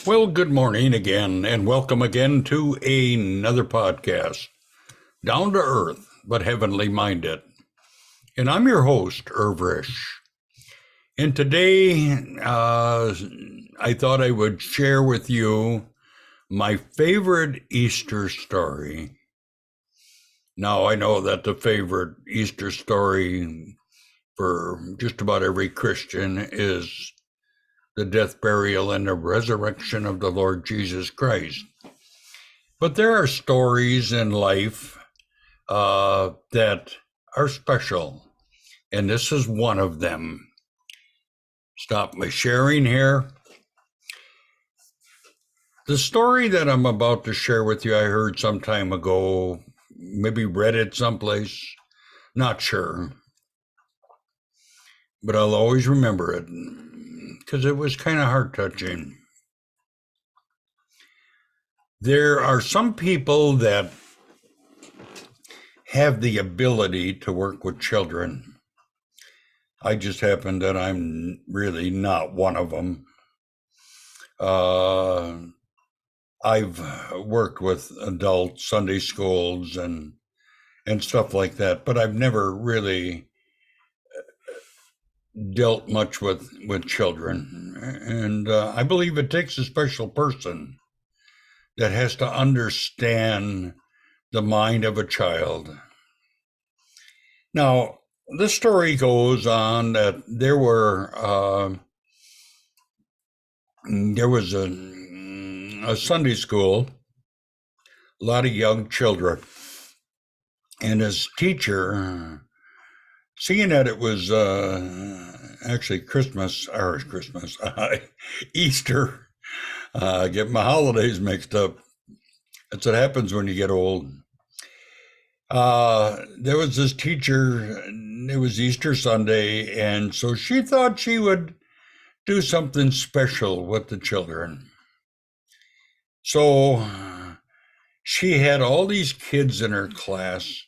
Well, good morning again, and welcome again to another podcast, Down to Earth, but Heavenly Minded. And I'm your host, Irv. And today, I thought I would share with you my favorite Easter story. Now, I know that the favorite Easter story for just about every Christian is the death, burial, and the resurrection of the Lord Jesus Christ. But there are stories in life that are special, and this is one of them. Stop my sharing here. The story that I'm about to share with you, I heard some time ago, maybe read it someplace, not sure. But I'll always remember it because it was kind of heart-touching. There are some people that have the ability to work with children. I just happen that I'm really not one of them. I've worked with adult Sunday schools and stuff like that, but I've never really dealt much with children. And I believe it takes a special person that has to understand the mind of a child. Now, the story goes on that there was a Sunday school, a lot of young children, and his teacher, seeing that it was actually Easter, get my holidays mixed up. That's what happens when you get old. There was this teacher, it was Easter Sunday, and so she thought she would do something special with the children. So she had all these kids in her class,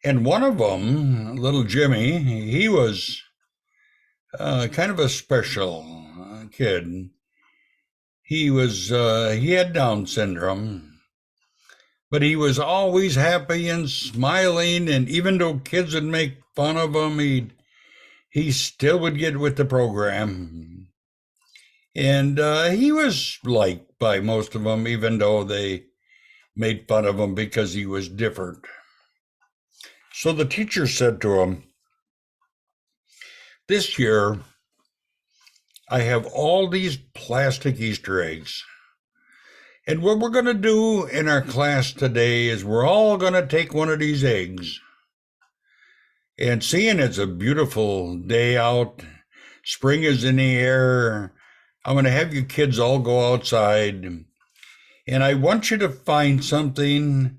and one of them, little Jimmy, he was kind of a special kid. He had Down syndrome, but he was always happy and smiling, and even though kids would make fun of him, he still would get with the program. And he was liked by most of them, even though they made fun of him because he was different. So the teacher said to him, "This year, I have all these plastic Easter eggs. And what we're going to do in our class today is we're all going to take one of these eggs. And seeing it's a beautiful day out, spring is in the air, I'm going to have you kids all go outside. And I want you to find something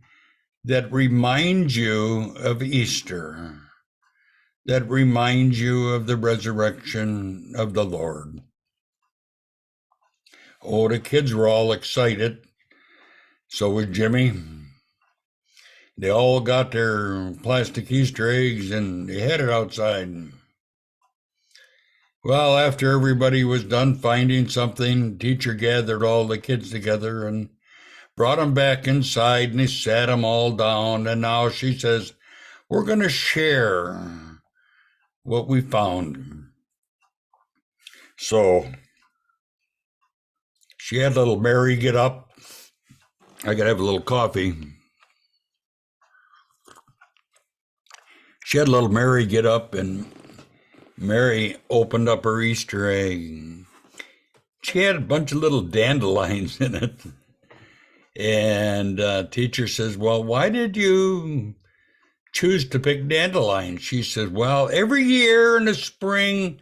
that reminds you of Easter, that reminds you of the resurrection of the Lord." Oh, the kids were all excited. So was Jimmy. They all got their plastic Easter eggs and they headed outside. Well, after everybody was done finding something, teacher gathered all the kids together and brought them back inside, and he sat them all down. And now she says, "We're going to share what we found." So she had little Mary get up. I got to have a little coffee. She had little Mary get up, and Mary opened up her Easter egg. She had a bunch of little dandelions in it. And teacher says, "Well, why did you choose to pick dandelions?" She says, "Well, every year in the spring,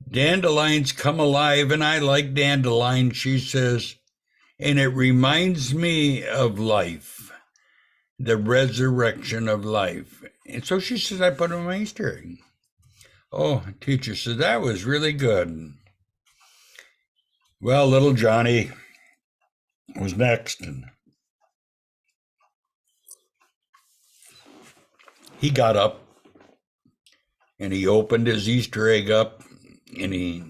dandelions come alive, and I like dandelions," she says, "and it reminds me of life, the resurrection of life." And so she says, "I put them in my Easter egg." Oh, teacher says, "That was really good." Well, little Johnny was next. And he got up and he opened his Easter egg up and he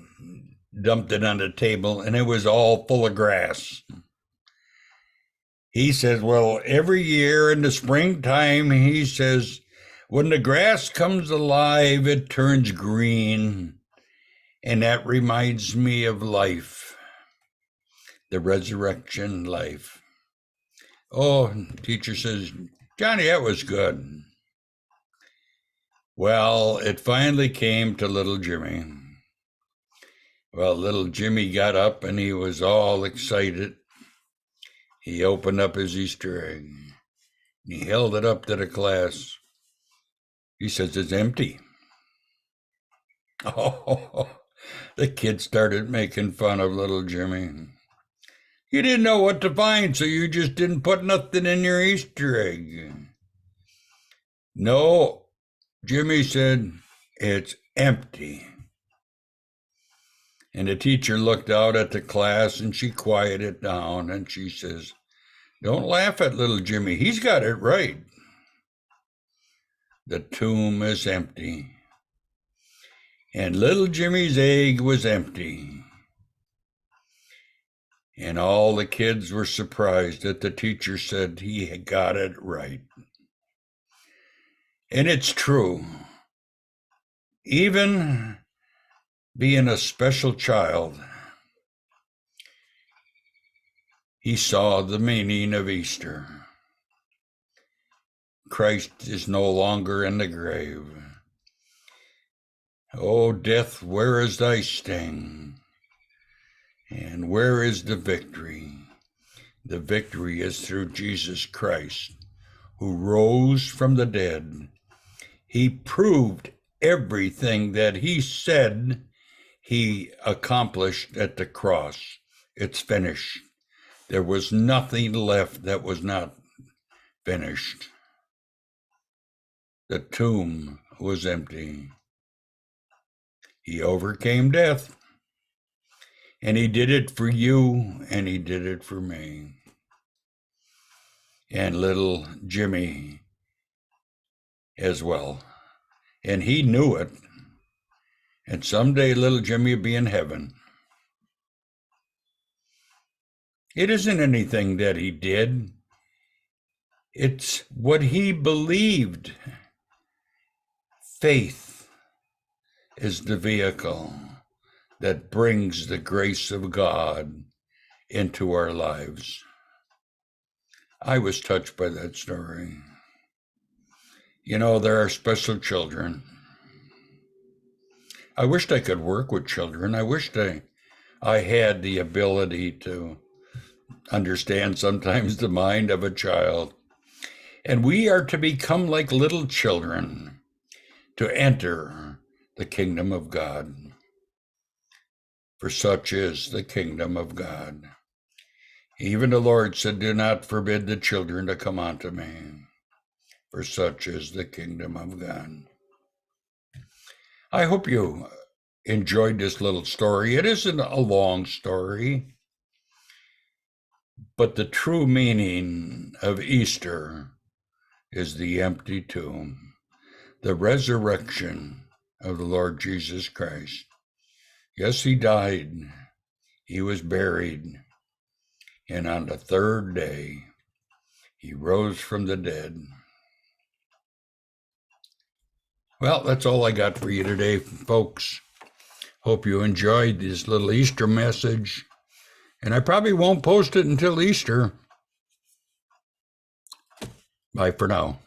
dumped it on the table, and it was all full of grass. He says, well, every year in the springtime, he says, when the grass comes alive, it turns green. And that reminds me of life, the resurrection life. Oh, teacher says, Johnny, that was good. Well, it finally came to little Jimmy. Well, little Jimmy got up and he was all excited. He opened up his Easter egg. He held it up to the class. He says, it's empty. Oh, the kids started making fun of little Jimmy. You didn't know what to find, so you just didn't put nothing in your Easter egg. No, Jimmy said, it's empty. And the teacher looked out at the class and she quieted it down and she says, don't laugh at little Jimmy. He's got it right. The tomb is empty. And little Jimmy's egg was empty. And all the kids were surprised that the teacher said he had got it right. And it's true. Even being a special child, he saw the meaning of Easter. Christ is no longer in the grave. Oh, death, where is thy sting? And where is the victory? The victory is through Jesus Christ, who rose from the dead. He proved everything that he said he accomplished at the cross. It's finished. There was nothing left that was not finished. The tomb was empty. He overcame death. And he did it for you, and he did it for me. And little Jimmy as well. And he knew it. And someday little Jimmy will be in heaven. It isn't anything that he did. It's what he believed. Faith is the vehicle that brings the grace of God into our lives. I was touched by that story. You know, there are special children. I wished I could work with children. I wished I had the ability to understand sometimes the mind of a child. And we are to become like little children to enter the kingdom of God. For such is the kingdom of God. Even the Lord said, do not forbid the children to come unto me, for such is the kingdom of God. I hope you enjoyed this little story. It isn't a long story, but the true meaning of Easter is the empty tomb, the resurrection of the Lord Jesus Christ. Yes, he died, he was buried, and on the third day, he rose from the dead. Well, that's all I got for you today, folks. Hope you enjoyed this little Easter message, and I probably won't post it until Easter. Bye for now.